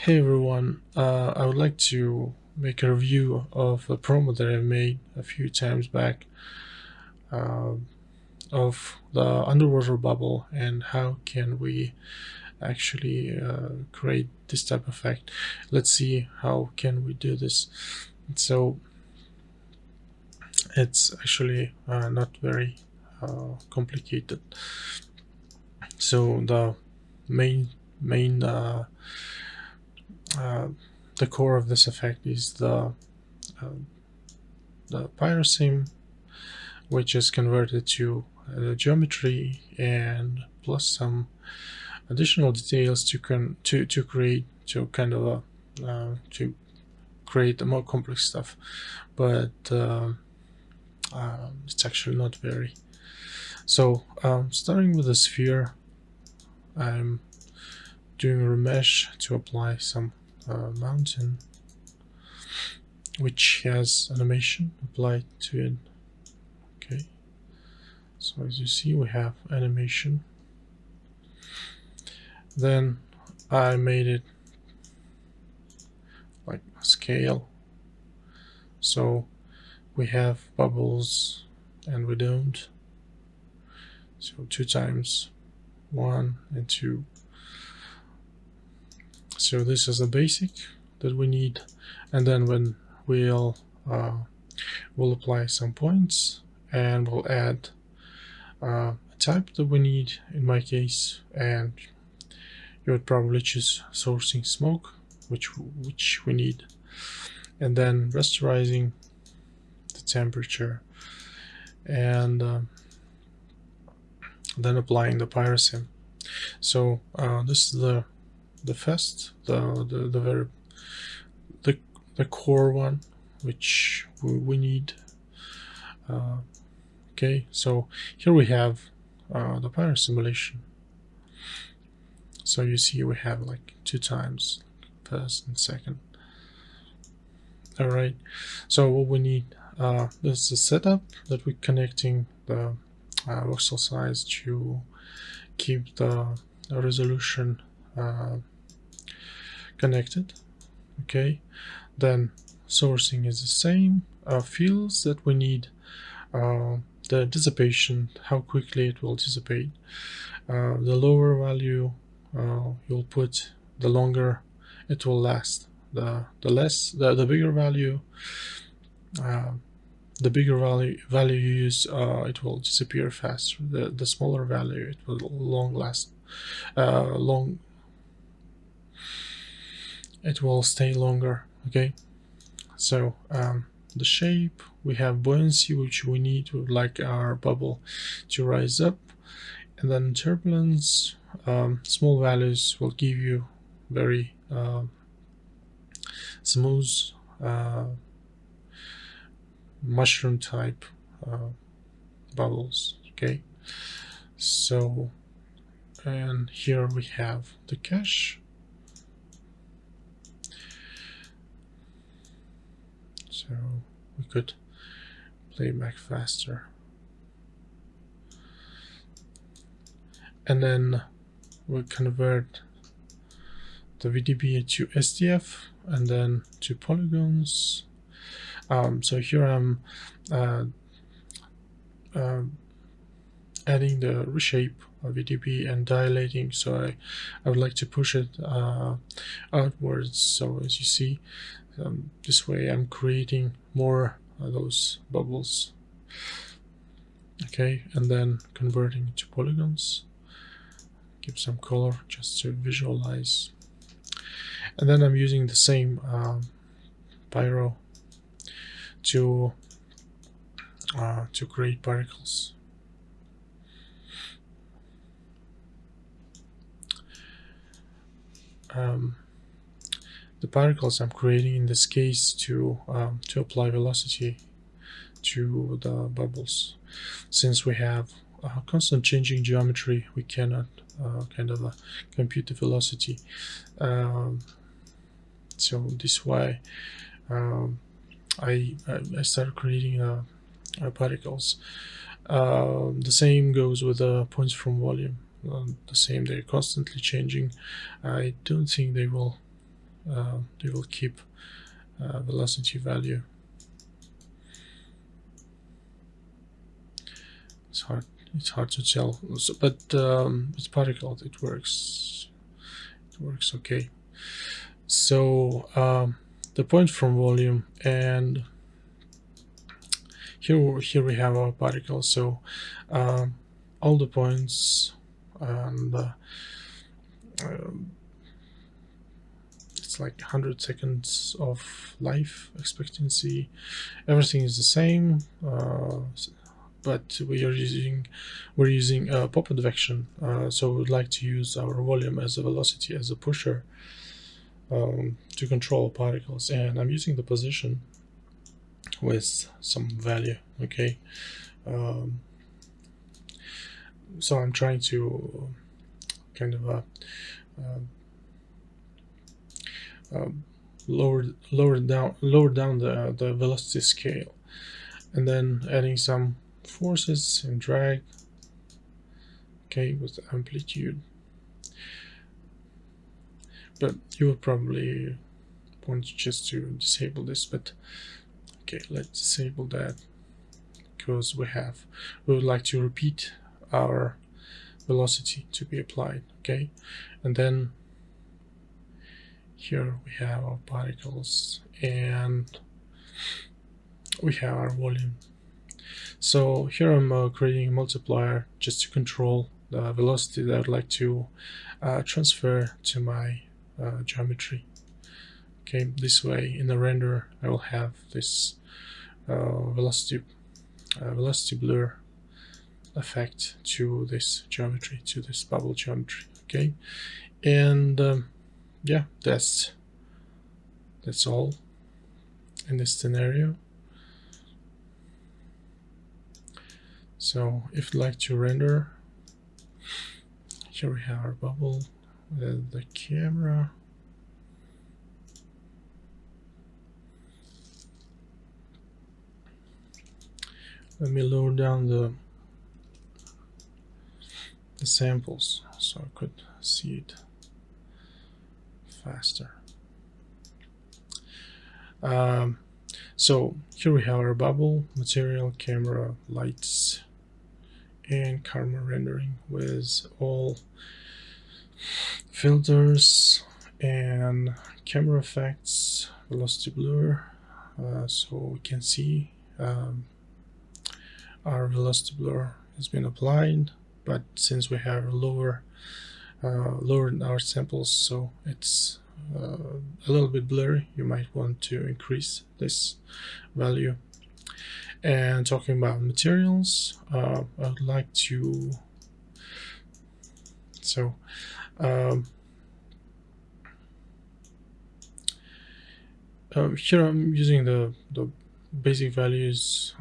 Hey everyone, I would like to make a review of a promo that I made a few times back uh, of the underwater bubble and how can we actually create this type of effect. Let's see how can we do this. So it's actually not very complicated. So the main uh, the core of this effect is uh, the pyrosim, which is converted to geometry and plus some additional details to create to kind of to create the more complex stuff. But it's actually not very. So starting with the sphere, I'm doing a remesh to apply some mountain, which has animation applied to it. Okay, so as you see, we have animation. Then I made it like a scale. So we have bubbles and we don't. So 2 times 1 and 2. So this is the basic that we need. And then when we'll apply some points and we'll add a type that we need in my case, and you would probably choose sourcing smoke, which we need, and then rasterizing the temperature, and then applying the pyrosim. So this is the first, the very the core one, which we need. Okay, so here we have the pyro simulation. So you see we have like 2 times, first and second. All right, so what we need, this is a setup that we're connecting the voxel size to keep the resolution connected. Okay, then sourcing is the same. Fields that we need, the dissipation, how quickly it will dissipate. The lower value you'll put, the longer it will last. The bigger value, you use, it will disappear faster. The smaller value, it will long last. Long It will stay longer. Okay, so the shape, we have buoyancy, which we need to like our bubble to rise up, and then turbulence, small values will give you very smooth mushroom type bubbles. Okay, so, and here we have the cache. So we could play back faster, and then we convert the VDB to SDF and then to polygons. So here I'm adding the reshape of VDB and dilating, so I would like to push it outwards. So as you see, this way I'm creating more of those bubbles. Okay, and then converting to polygons, give some color just to visualize, and then I'm using the same pyro to create particles. The particles I'm creating in this case to apply velocity to the bubbles. Since we have constant changing geometry, we cannot kind of compute the velocity. So this is why I started creating particles. The same goes with the points from volume. The same, they're constantly changing. I don't think they will they will keep velocity value. It's hard to tell, but it's particles. It works. It works okay. So the point from volume, and here we have our particles. So all the points, and it's like 100 seconds of life expectancy. Everything is the same, but we're using pop advection. So we'd like to use our volume as a velocity, as a pusher, to control particles, and I'm using the position with some value. Okay, so I'm trying to kind of lower down the velocity scale, and then adding some forces and drag. Okay, with the amplitude, but you will probably want just to disable this, but okay, let's disable that, because we would like to repeat our velocity to be applied. Okay, and then here we have our particles and we have our volume. So here I'm creating a multiplier just to control the velocity that I would like to transfer to my geometry. Okay, this way in the render I will have this velocity blur effect to this geometry, to this bubble geometry. Okay, and yeah, that's all in this scenario. So if you'd like to render, here we have our bubble with the camera. Let me lower down the samples so I could see it faster. So here we have our bubble, material, camera, lights, and karma rendering with all filters and camera effects, velocity blur, so we can see our velocity blur has been applied, but since we have lowered our samples, so it's a little bit blurry, you might want to increase this value. And talking about materials, I would like to, so here I'm using the basic values,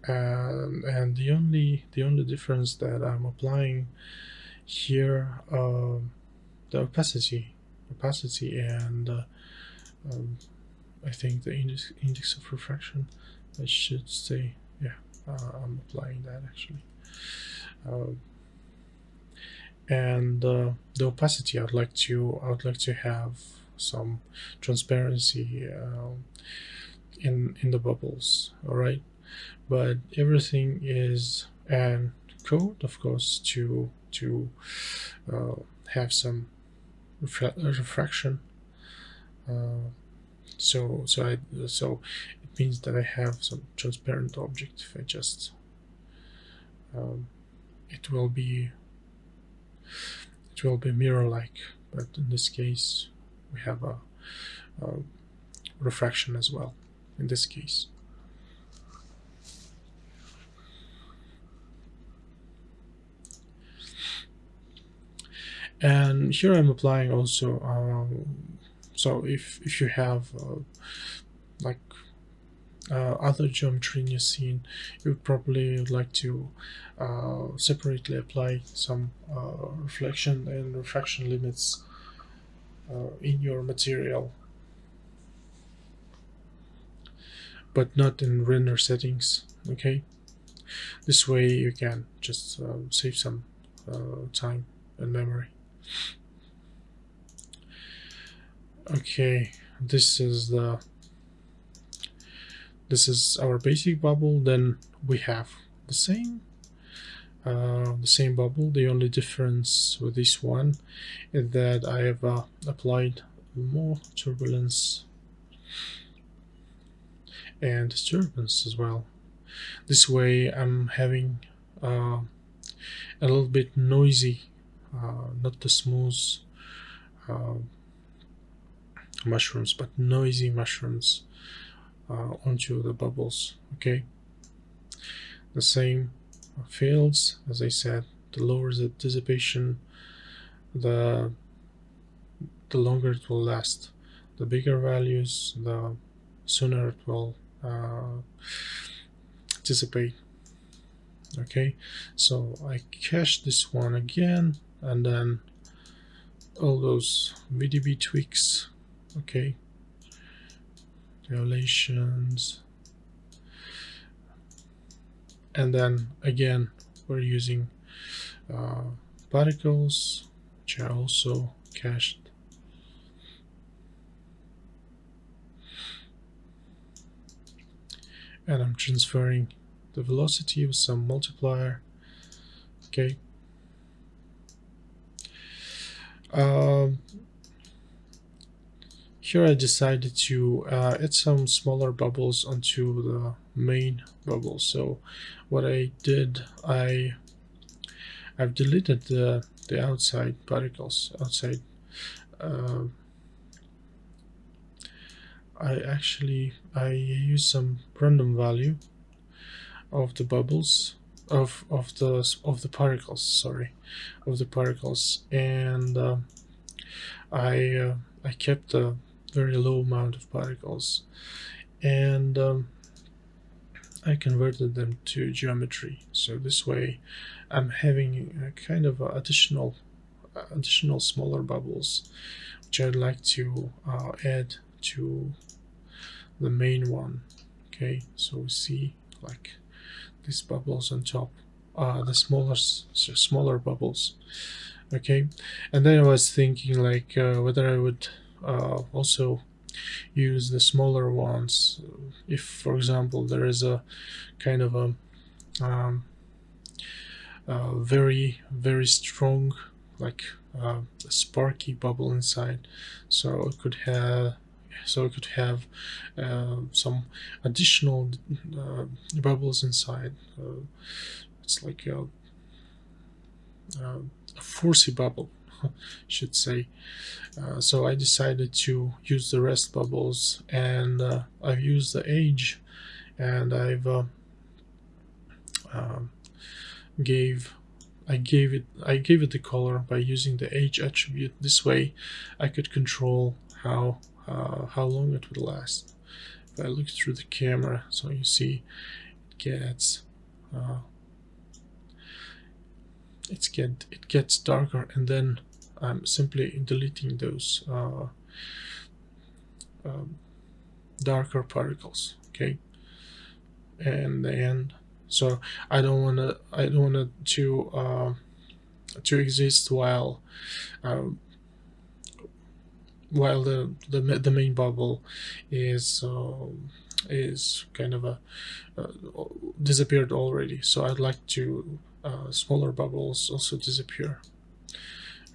and the only difference that I'm applying here, the opacity, and I think the index of refraction, I should say, yeah, I'm applying that actually. And the opacity, I'd like to have some transparency in the bubbles. All right, but everything is and code, of course, to have some refraction. So it means that I have some transparent object. If I just it will be mirror-like, but in this case we have a refraction as well in this case. And here I'm applying also, so if you have like other geometry in your scene, you would probably like to separately apply some reflection and refraction limits in your material, but not in render settings. Okay, this way you can just save some time and memory. Okay, this is our basic bubble. Then we have the same bubble. The only difference with this one is that I have applied more turbulence and disturbance as well. This way I'm having a little bit noisy, not the smooth uh, mushrooms, but noisy mushrooms onto the bubbles. Okay, the same fields, as I said. The lower the dissipation, the longer it will last. The bigger values, the sooner it will dissipate. Okay, so I cache this one again, and then all those VDB tweaks. Okay, violations, and then again we're using particles, which are also cached. And I'm transferring the velocity with some multiplier. Okay. Here I decided to add some smaller bubbles onto the main bubble. So what I did, I've deleted the outside particles outside. I use some random value of the bubbles of the particles. Sorry, of the particles, and I kept a very low amount of particles, and I converted them to geometry. So this way, I'm having a kind of additional smaller bubbles, which I'd like to add to the main one. Okay, so we see like these bubbles on top, the smaller bubbles. Okay, and then I was thinking like whether I would also use the smaller ones if, for example, there is a kind of um, a very strong, like a sparky bubble inside, so it could have some additional bubbles inside. It's like a forcey bubble, should say. So I decided to use the rest bubbles, and I've used the age, and I've um, I gave it the color by using the age attribute. This way, I could control how long it would last. If I look through the camera, so you see it gets it gets darker, and then I'm simply deleting those darker particles. Okay, and then so I don't want it to exist while the main bubble is kind of disappeared already. So I'd like to smaller bubbles also disappear.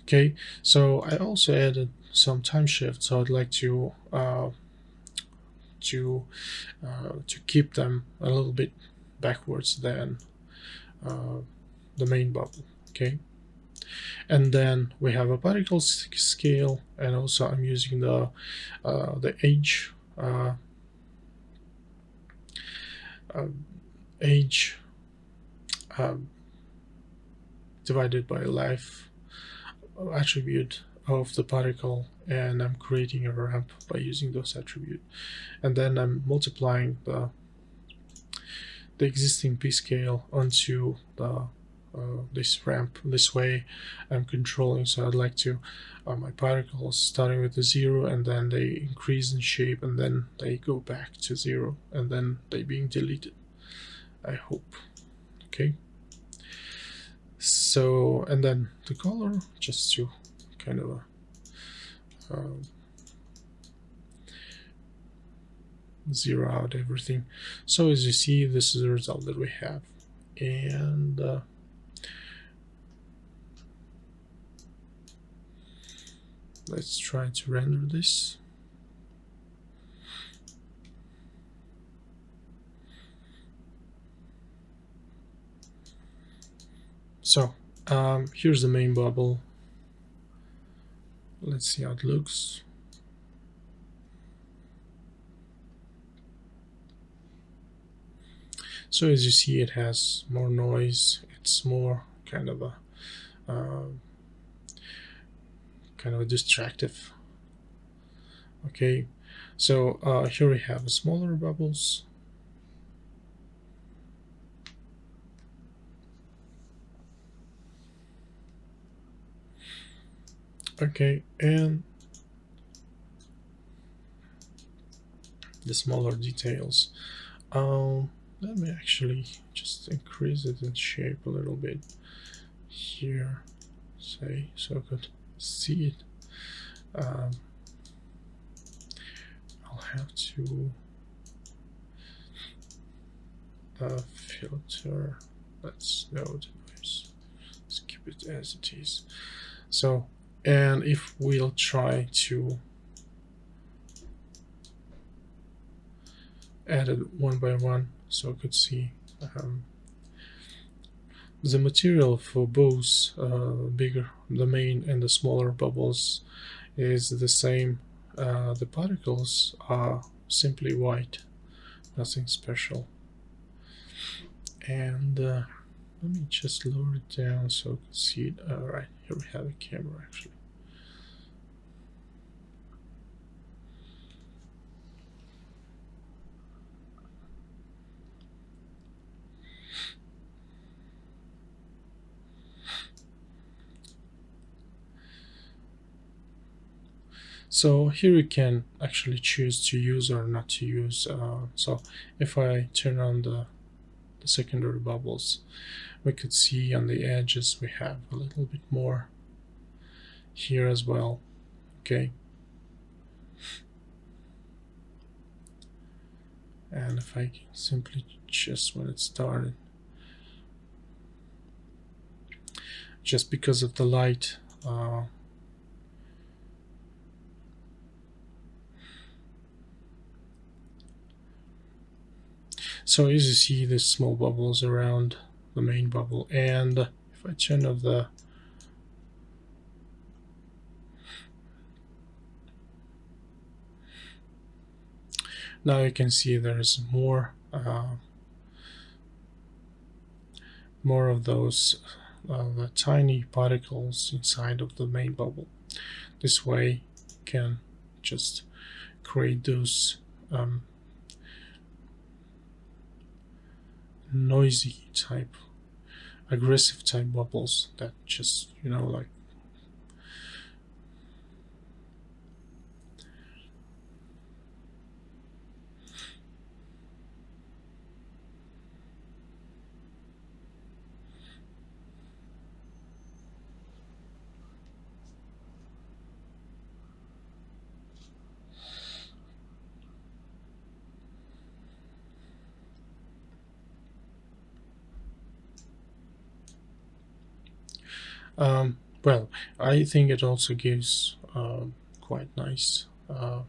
Okay, so I also added some time shift, so I'd like to keep them a little bit backwards than the main bubble. Okay, and then we have a particle scale, and also I'm using the age age divided by life attribute of the particle, and I'm creating a ramp by using those attributes, and then I'm multiplying the existing p scale onto the this ramp. This way I'm controlling, so I'd like to my particles starting with the 0, and then they increase in shape, and then they go back to 0, and then they being deleted, I hope. Okay, so, and then the color, just to kind of zero out everything. So as you see, this is the result that we have. And let's try to render this. So here's the main bubble. Let's see how it looks. So as you see, it has more noise. It's more kind of a distractive. Okay, so here we have smaller bubbles. Okay, and the smaller details. Let me actually just increase it in shape a little bit here, say, so I could see it. I'll have to filter. Let's node noise. Let's keep it as it is. So, and if we'll try to add it one by one, so I could see the material for both the main and the smaller bubbles is the same. The particles are simply white, nothing special. And let me just lower it down so I can see it. Alright, here we have a camera actually. So here you can actually choose to use or not to use. So if I turn on the secondary bubbles, we could see on the edges we have a little bit more here as well. Okay, and if I can simply just when it started, just because of the light, so as you see, there's small bubbles around the main bubble, and if I turn off the now you can see there's more of those the tiny particles inside of the main bubble. This way you can just create those noisy type, aggressive type bubbles that just, like well, I think it also gives quite nice a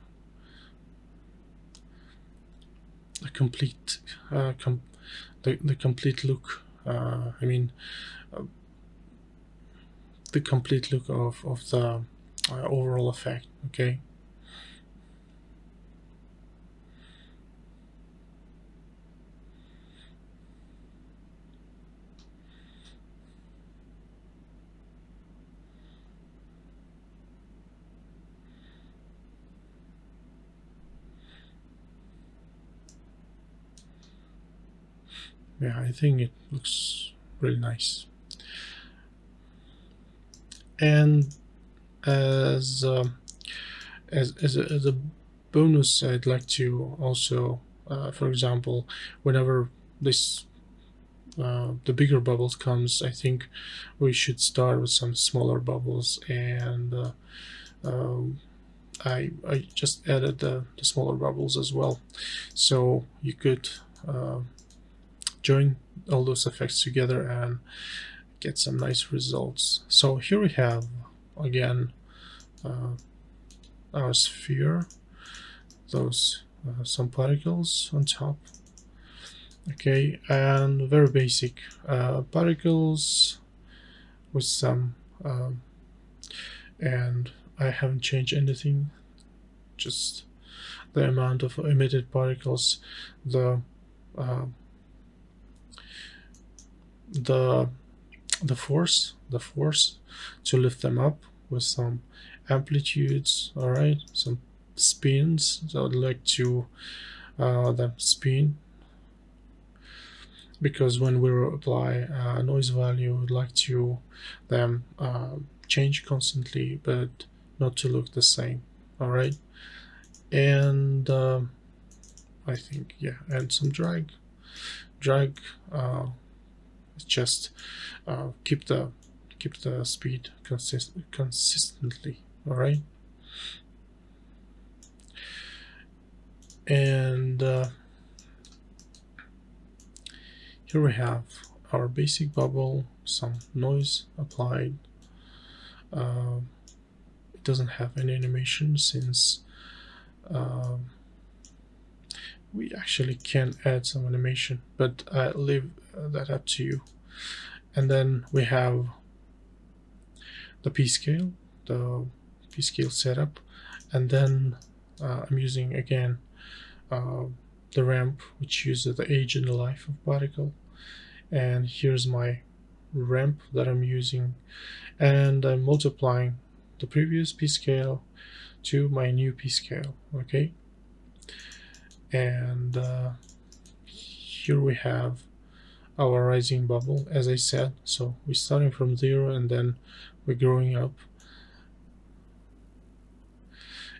complete the complete look. I mean, the complete look of the overall effect. Okay. Yeah, I think it looks really nice. And as a bonus, I'd like to also, for example, whenever this the bigger bubbles comes, I think we should start with some smaller bubbles and I just added the smaller bubbles as well, so you could join all those effects together and get some nice results. So here we have again our sphere, those some particles on top. Okay, and very basic particles with some and I haven't changed anything, just the amount of emitted particles, the force to lift them up with some amplitudes. All right, some spins. So I'd like to them spin, because when we apply a noise value, we'd like to them change constantly, but not to look the same. All right, and I think, yeah, and some drag just keep the speed consistently. All right, and here we have our basic bubble, some noise applied. It doesn't have any animation, since we actually can add some animation, but I leave that up to you. And then we have the p-scale, setup, and then I'm using again the ramp, which uses the age and the life of particle. And here's my ramp that I'm using, and I'm multiplying the previous p-scale to my new p-scale. Okay, and here we have our rising bubble, as I said. So we're starting from 0 and then we're growing up.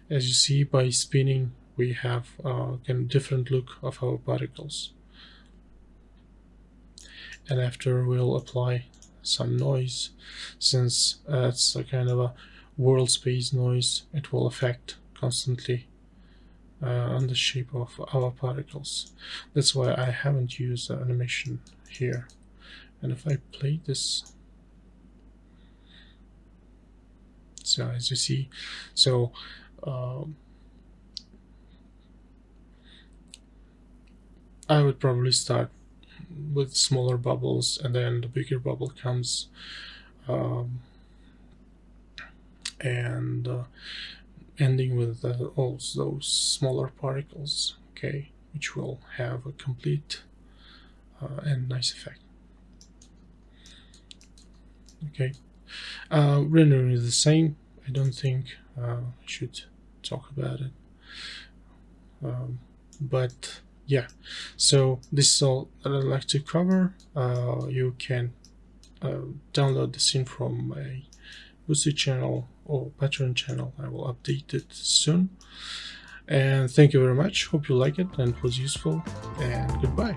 As you see, by spinning we have a kind of different look of our particles. And after we'll apply some noise, since it's a kind of a world space noise, it will affect constantly on the shape of our particles. That's why I haven't used the animation here. And if I play this, so as you see, so I would probably start with smaller bubbles, and then the bigger bubble comes, and ending with all those smaller particles, okay, which will have a complete and nice effect. Okay, rendering is the same. I don't think I should talk about it, but yeah, so this is all that I'd like to cover. You can download the scene from my Boosted channel or Patreon channel. I will update it soon. And thank you very much. Hope you like it and it was useful. And goodbye.